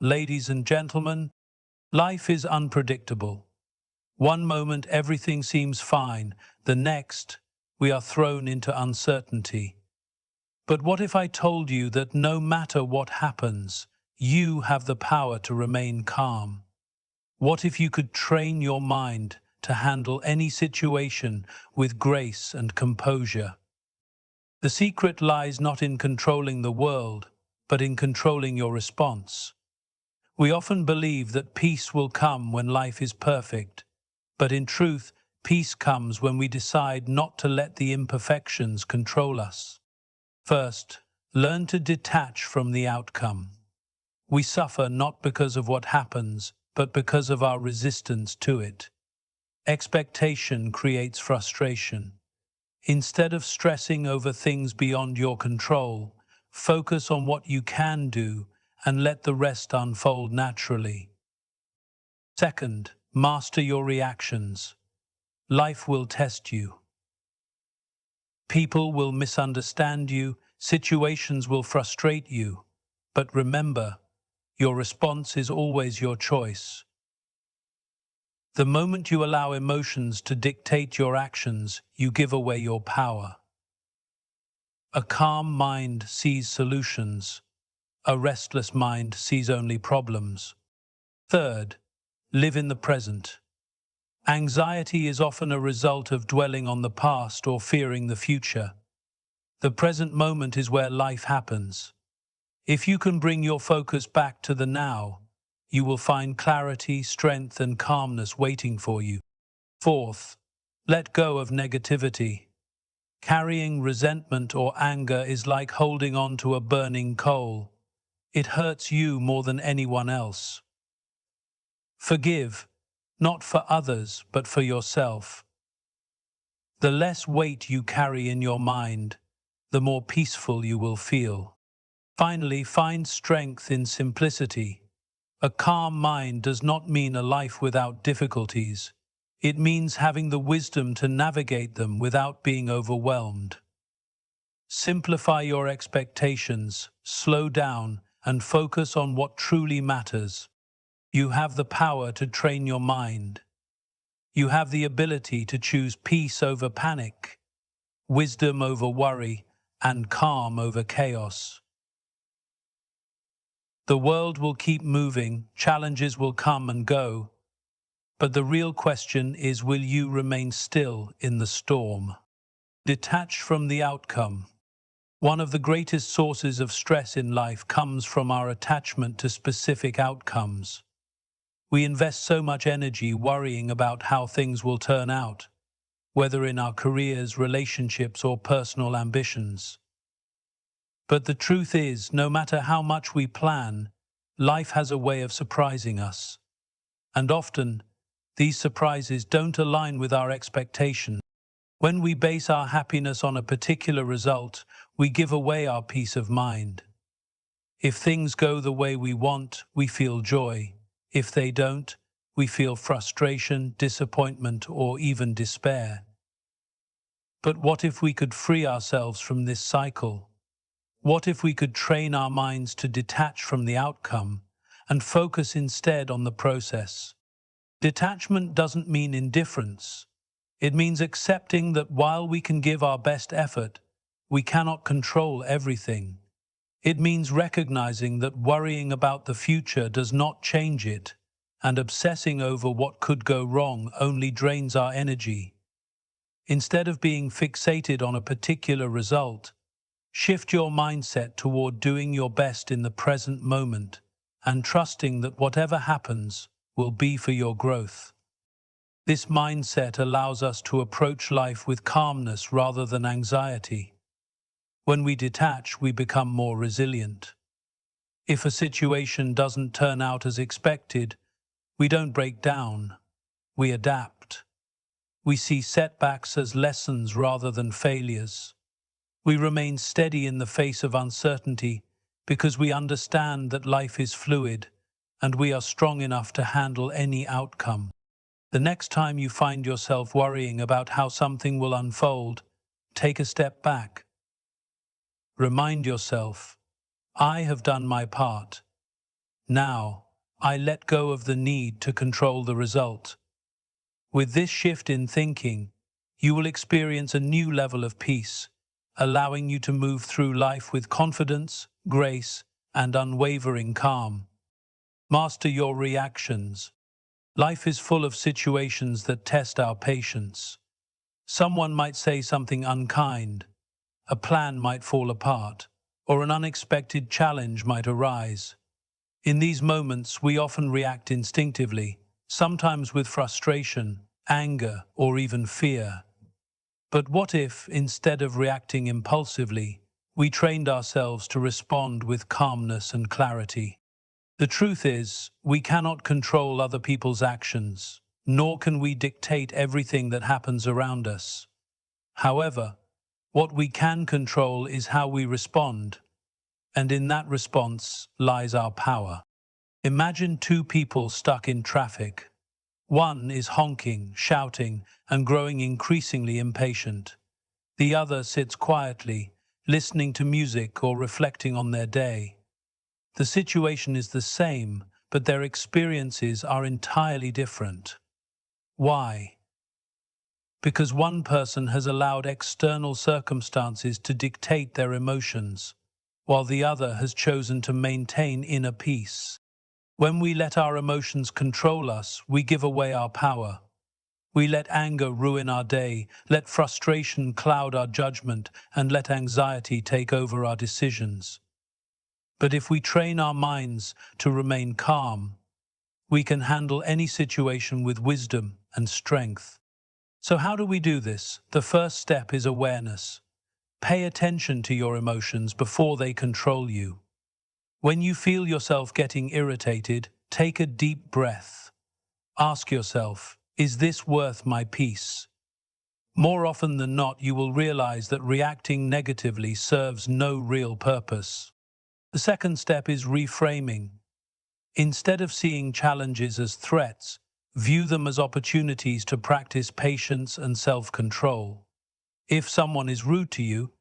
Ladies and gentlemen, life is unpredictable. One moment everything seems fine, the next we are thrown into uncertainty. But what if I told you that no matter what happens, you have the power to remain calm? What if you could train your mind to handle any situation with grace and composure? The secret lies not in controlling the world, but in controlling your response. We often believe that peace will come when life is perfect, but in truth, peace comes when we decide not to let the imperfections control us. First, learn to detach from the outcome. We suffer not because of what happens, but because of our resistance to it. Expectation creates frustration. Instead of stressing over things beyond your control, focus on what you can do and let the rest unfold naturally. Second, master your reactions. Life will test you. People will misunderstand you, situations will frustrate you, but remember, your response is always your choice. The moment you allow emotions to dictate your actions, you give away your power. A calm mind sees solutions. A restless mind sees only problems. Third, live in the present. Anxiety is often a result of dwelling on the past or fearing the future. The present moment is where life happens. If you can bring your focus back to the now, you will find clarity, strength, and calmness waiting for you. Fourth, let go of negativity. Carrying resentment or anger is like holding on to a burning coal. It hurts you more than anyone else. Forgive, not for others, but for yourself. The less weight you carry in your mind, the more peaceful you will feel. Finally, find strength in simplicity. A calm mind does not mean a life without difficulties. It means having the wisdom to navigate them without being overwhelmed. Simplify your expectations, slow down, and focus on what truly matters. You have the power to train your mind. You have the ability to choose peace over panic, wisdom over worry, and calm over chaos. The world will keep moving, challenges will come and go, but the real question is, will you remain still in the storm? Detach from the outcome. One of the greatest sources of stress in life comes from our attachment to specific outcomes. We invest so much energy worrying about how things will turn out, whether in our careers, relationships, or personal ambitions. But the truth is, no matter how much we plan, life has a way of surprising us. And often, these surprises don't align with our expectations. When we base our happiness on a particular result, we give away our peace of mind. If things go the way we want, we feel joy. If they don't, we feel frustration, disappointment, or even despair. But what if we could free ourselves from this cycle? What if we could train our minds to detach from the outcome and focus instead on the process? Detachment doesn't mean indifference. It means accepting that while we can give our best effort, we cannot control everything. It means recognizing that worrying about the future does not change it, and obsessing over what could go wrong only drains our energy. Instead of being fixated on a particular result, shift your mindset toward doing your best in the present moment and trusting that whatever happens will be for your growth. This mindset allows us to approach life with calmness rather than anxiety. When we detach, we become more resilient. If a situation doesn't turn out as expected, we don't break down, we adapt. We see setbacks as lessons rather than failures. We remain steady in the face of uncertainty because we understand that life is fluid and we are strong enough to handle any outcome. The next time you find yourself worrying about how something will unfold, take a step back. Remind yourself, I have done my part. Now, I let go of the need to control the result. With this shift in thinking, you will experience a new level of peace, allowing you to move through life with confidence, grace, and unwavering calm. Master your reactions. Life is full of situations that test our patience. Someone might say something unkind, a plan might fall apart, or an unexpected challenge might arise. In these moments, we often react instinctively, sometimes with frustration, anger, or even fear. But what if, instead of reacting impulsively, we trained ourselves to respond with calmness and clarity? The truth is, we cannot control other people's actions, nor can we dictate everything that happens around us. However, what we can control is how we respond, and in that response lies our power. Imagine two people stuck in traffic. One is honking, shouting, and growing increasingly impatient. The other sits quietly, listening to music or reflecting on their day. The situation is the same, but their experiences are entirely different. Why? Because one person has allowed external circumstances to dictate their emotions, while the other has chosen to maintain inner peace. When we let our emotions control us, we give away our power. We let anger ruin our day, let frustration cloud our judgment, and let anxiety take over our decisions. But if we train our minds to remain calm, we can handle any situation with wisdom and strength. So how do we do this? The first step is awareness. Pay attention to your emotions before they control you. When you feel yourself getting irritated, take a deep breath. Ask yourself, is this worth my peace? More often than not, you will realize that reacting negatively serves no real purpose. The second step is reframing. Instead of seeing challenges as threats, view them as opportunities to practice patience and self-control. If someone is rude to you,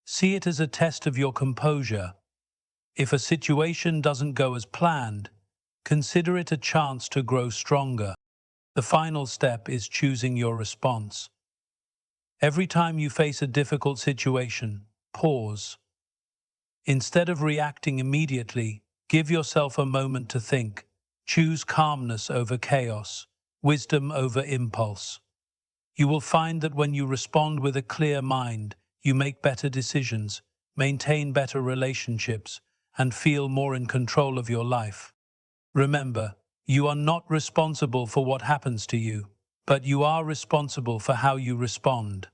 see it as a test of your composure. If a situation doesn't go as planned, consider it a chance to grow stronger. The final step is choosing your response. Every time you face a difficult situation, pause. Instead of reacting immediately, give yourself a moment to think. Choose calmness over chaos, wisdom over impulse. You will find that when you respond with a clear mind, you make better decisions, maintain better relationships, and feel more in control of your life. Remember, you are not responsible for what happens to you, but you are responsible for how you respond.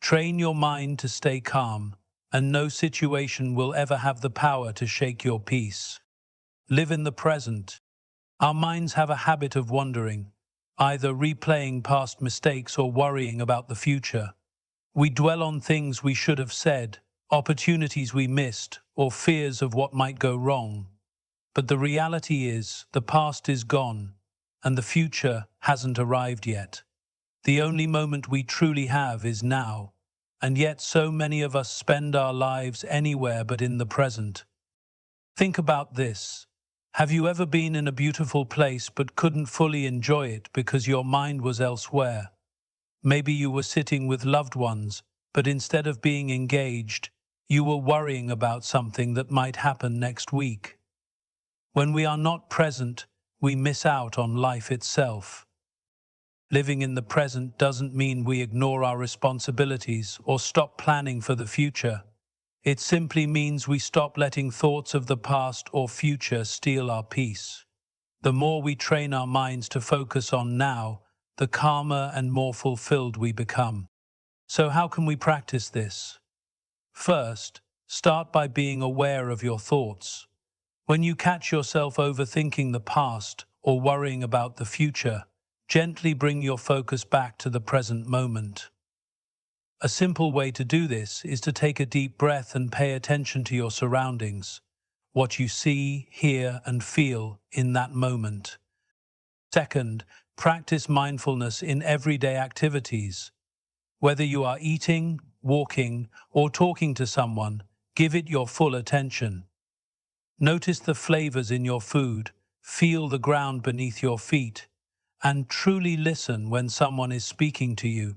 Train your mind to stay calm, and no situation will ever have the power to shake your peace. Live in the present. Our minds have a habit of wandering, either replaying past mistakes or worrying about the future. We dwell on things we should have said, opportunities we missed, or fears of what might go wrong. But the reality is, the past is gone, and the future hasn't arrived yet. The only moment we truly have is now, and yet so many of us spend our lives anywhere but in the present. Think about this. Have you ever been in a beautiful place but couldn't fully enjoy it because your mind was elsewhere? Maybe you were sitting with loved ones, but instead of being engaged, you were worrying about something that might happen next week. When we are not present, we miss out on life itself. Living in the present doesn't mean we ignore our responsibilities or stop planning for the future. It simply means we stop letting thoughts of the past or future steal our peace. The more we train our minds to focus on now, the calmer and more fulfilled we become. So how can we practice this? First, start by being aware of your thoughts. When you catch yourself overthinking the past or worrying about the future, gently bring your focus back to the present moment. A simple way to do this is to take a deep breath and pay attention to your surroundings, what you see, hear, and feel in that moment. Second, practice mindfulness in everyday activities. Whether you are eating, walking, or talking to someone, give it your full attention. Notice the flavors in your food, feel the ground beneath your feet, and truly listen when someone is speaking to you.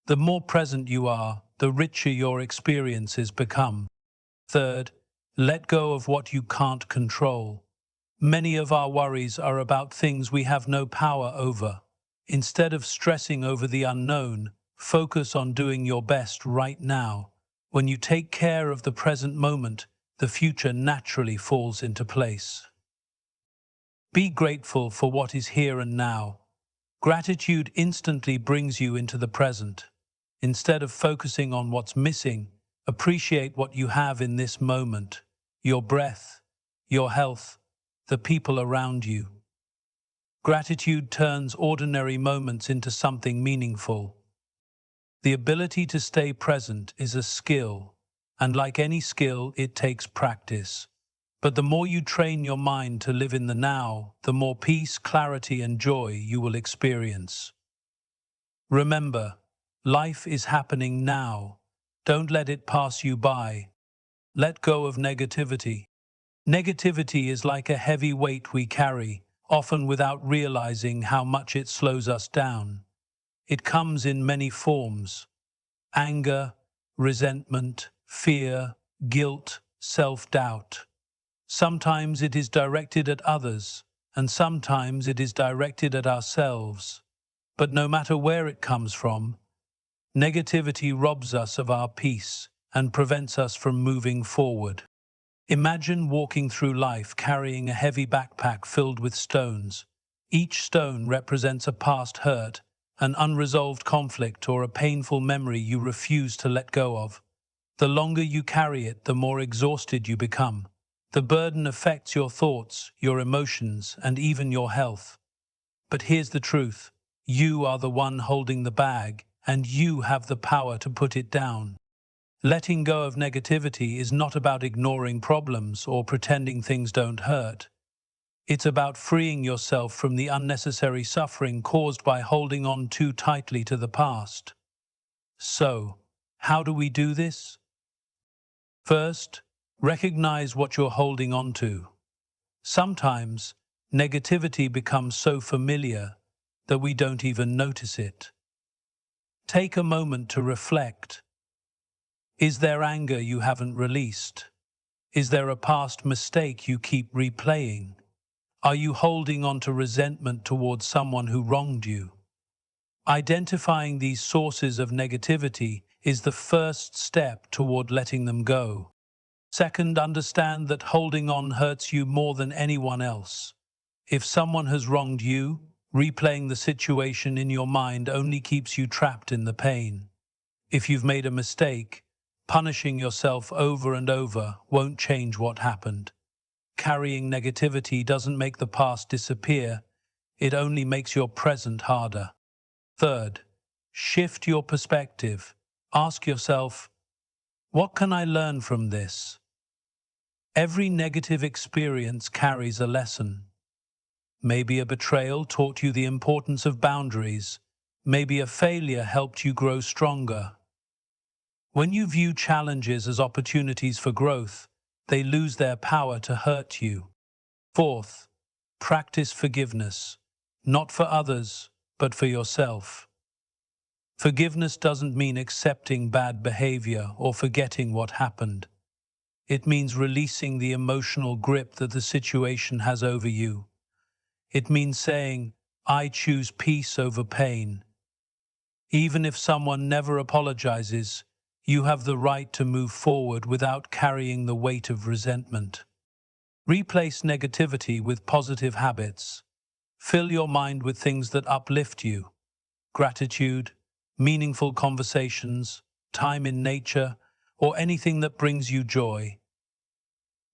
The more present you are, the richer your experiences become. Third, let go of what you can't control. Many of our worries are about things we have no power over. Instead of stressing over the unknown, focus on doing your best right now. When you take care of the present moment, the future naturally falls into place. Be grateful for what is here and now. Gratitude instantly brings you into the present. Instead of focusing on what's missing, appreciate what you have in this moment: your breath, your health, the people around you. Gratitude turns ordinary moments into something meaningful. The ability to stay present is a skill, and like any skill, it takes practice. But the more you train your mind to live in the now, the more peace, clarity, and joy you will experience. Remember, life is happening now. Don't let it pass you by. Let go of negativity. Negativity is like a heavy weight we carry, often without realizing how much it slows us down. It comes in many forms: anger, resentment, fear, guilt, self-doubt. Sometimes it is directed at others, and sometimes it is directed at ourselves. But no matter where it comes from, negativity robs us of our peace and prevents us from moving forward. Imagine walking through life carrying a heavy backpack filled with stones. Each stone represents a past hurt, an unresolved conflict, or a painful memory you refuse to let go of. The longer you carry it, the more exhausted you become. The burden affects your thoughts, your emotions, and even your health. But here's the truth: you are the one holding the bag, and you have the power to put it down. Letting go of negativity is not about ignoring problems or pretending things don't hurt. It's about freeing yourself from the unnecessary suffering caused by holding on too tightly to the past. So, how do we do this? First, recognize what you're holding on to. Sometimes, negativity becomes so familiar that we don't even notice it. Take a moment to reflect. Is there anger you haven't released? Is there a past mistake you keep replaying? Are you holding on to resentment towards someone who wronged you? Identifying these sources of negativity is the first step toward letting them go. Second, understand that holding on hurts you more than anyone else. If someone has wronged you, replaying the situation in your mind only keeps you trapped in the pain. If you've made a mistake, punishing yourself over and over won't change what happened. Carrying negativity doesn't make the past disappear, it only makes your present harder. Third, shift your perspective. Ask yourself, what can I learn from this? Every negative experience carries a lesson. Maybe a betrayal taught you the importance of boundaries. Maybe a failure helped you grow stronger. When you view challenges as opportunities for growth, they lose their power to hurt you. Fourth, practice forgiveness, not for others, but for yourself. Forgiveness doesn't mean accepting bad behavior or forgetting what happened. It means releasing the emotional grip that the situation has over you. It means saying, I choose peace over pain. Even if someone never apologizes, you have the right to move forward without carrying the weight of resentment. Replace negativity with positive habits. Fill your mind with things that uplift you: gratitude, meaningful conversations, time in nature, or anything that brings you joy.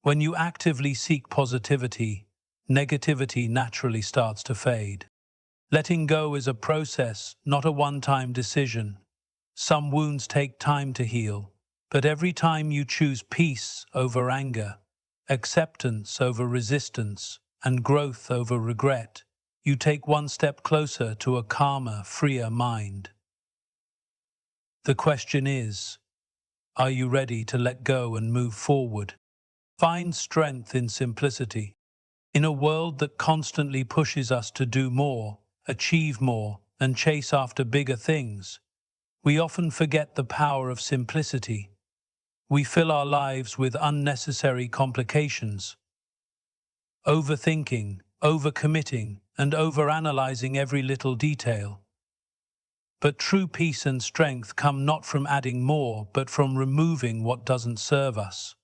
When you actively seek positivity, negativity naturally starts to fade. Letting go is a process, not a one-time decision. Some wounds take time to heal, but every time you choose peace over anger, acceptance over resistance, and growth over regret, you take one step closer to a calmer, freer mind. The question is, are you ready to let go and move forward? Find strength in simplicity. In a world that constantly pushes us to do more, achieve more, and chase after bigger things, we often forget the power of simplicity. We fill our lives with unnecessary complications, overthinking, overcommitting, and overanalyzing every little detail. But true peace and strength come not from adding more, but from removing what doesn't serve us.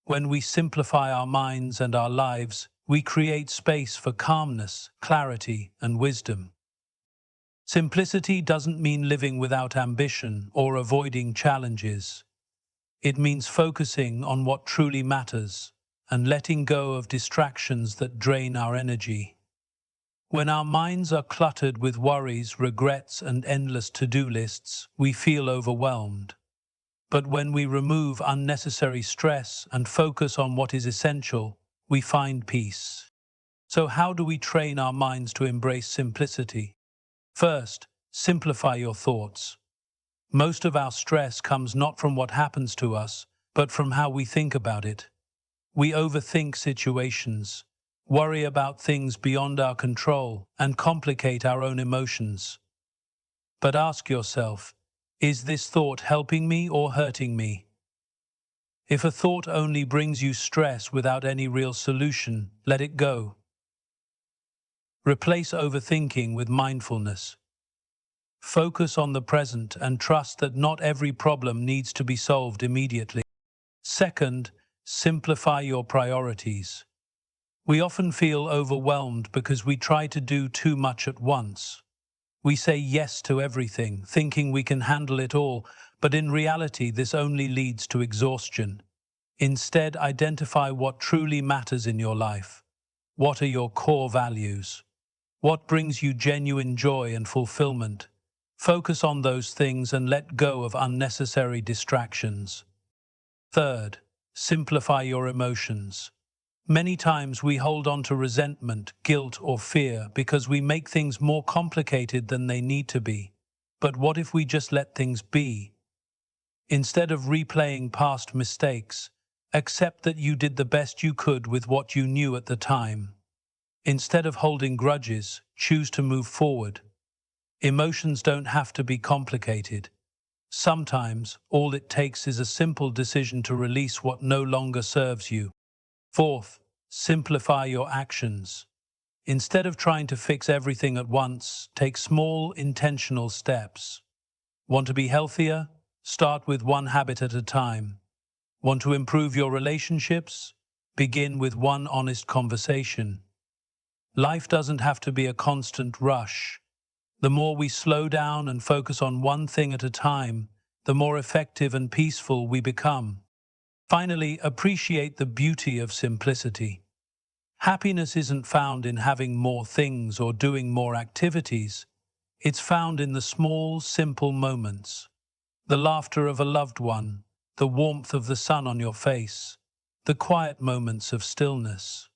When we simplify our minds and our lives, we create space for calmness, clarity, and wisdom. Simplicity doesn't mean living without ambition or avoiding challenges. It means focusing on what truly matters and letting go of distractions that drain our energy. When our minds are cluttered with worries, regrets, and endless to-do lists, we feel overwhelmed. But when we remove unnecessary stress and focus on what is essential, we find peace. So how do we train our minds to embrace simplicity? First, simplify your thoughts. Most of our stress comes not from what happens to us, but from how we think about it. We overthink situations, worry about things beyond our control, and complicate our own emotions. But ask yourself, is this thought helping me or hurting me? If a thought only brings you stress without any real solution, let it go. Replace overthinking with mindfulness. Focus on the present and trust that not every problem needs to be solved immediately. Second, simplify your priorities. We often feel overwhelmed because we try to do too much at once. We say yes to everything, thinking we can handle it all, but in reality this only leads to exhaustion. Instead, identify what truly matters in your life. What are your core values? What brings you genuine joy and fulfillment? Focus on those things and let go of unnecessary distractions. Third, simplify your emotions. Many times we hold on to resentment, guilt, or fear because we make things more complicated than they need to be. But what if we just let things be? Instead of replaying past mistakes, accept that you did the best you could with what you knew at the time. Instead of holding grudges, choose to move forward. Emotions don't have to be complicated. Sometimes, all it takes is a simple decision to release what no longer serves you. Fourth, simplify your actions. Instead of trying to fix everything at once, take small, intentional steps. Want to be healthier? Start with one habit at a time. Want to improve your relationships? Begin with one honest conversation. Life doesn't have to be a constant rush. The more we slow down and focus on one thing at a time, the more effective and peaceful we become. Finally, appreciate the beauty of simplicity. Happiness isn't found in having more things or doing more activities. It's found in the small, simple moments. The laughter of a loved one, the warmth of the sun on your face, the quiet moments of stillness.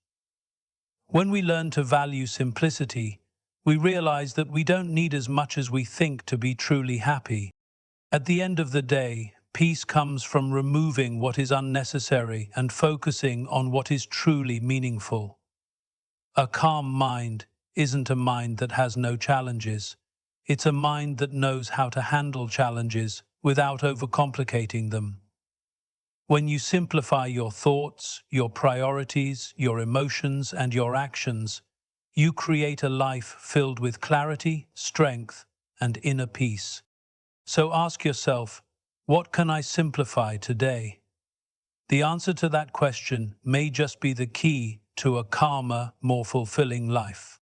When we learn to value simplicity, we realize that we don't need as much as we think to be truly happy. At the end of the day, peace comes from removing what is unnecessary and focusing on what is truly meaningful. A calm mind isn't a mind that has no challenges. It's a mind that knows how to handle challenges without overcomplicating them. When you simplify your thoughts, your priorities, your emotions, and your actions, you create a life filled with clarity, strength, and inner peace. So ask yourself, what can I simplify today? The answer to that question may just be the key to a calmer, more fulfilling life.